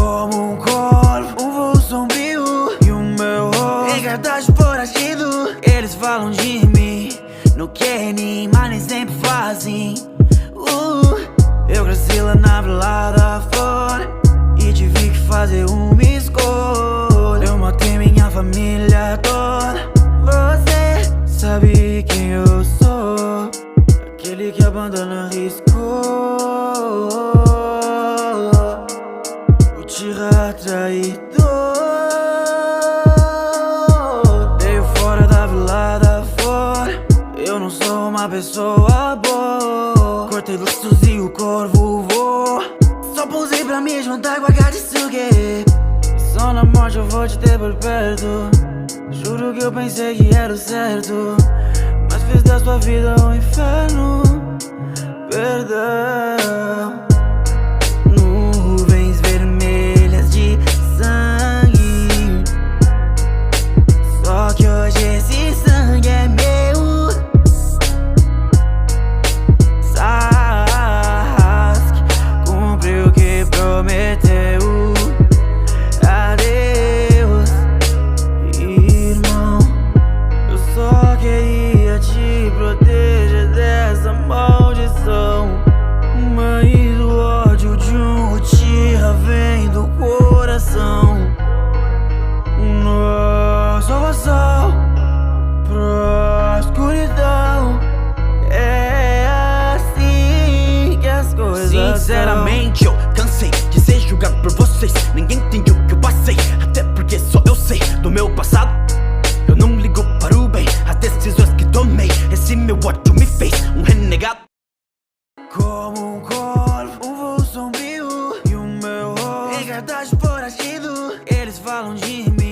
Como um corvo, um voo sombrio e o meu rosto em cartaz foragido. Eles falam de mim, não querem, mas nem sempre fazem. Eu cresci lá na velada fora e tive que fazer uma escolha. Eu matei minha família toda. Você sabe quem eu sou, aquele que abandona riscou. O tira traidor. Veio fora da velada fora. Eu não sou uma pessoa boa. Cortei laços e o corvo voa. Só pousei pra me juntar com a Katsuki. Só na morte eu vou te ter por perto. Juro que eu pensei que era o certo, mas fiz da sua vida um inferno. Perdão. Nuvens vermelhas de sangue. Só que hoje esse sangue é meu. Sasuke cumpriu o que prometeu. Adeus, irmão. Eu só queria te proteger dessa maldição, mas o ódio de um Uchiha vem do coração. Nossa salvação pra escuridão. É assim que as coisas Sinceramente eu cansei de ser julgado por vocês. Ninguém entende o que eu passei, até porque só eu sei do meu passado. Eu não ligo para o bem, as decisões que tomei. Esse meu ódio me fez um renegado. Como um corvo, um voo sombrio e o meu rosto em cartaz foragido. Eles falam de mim,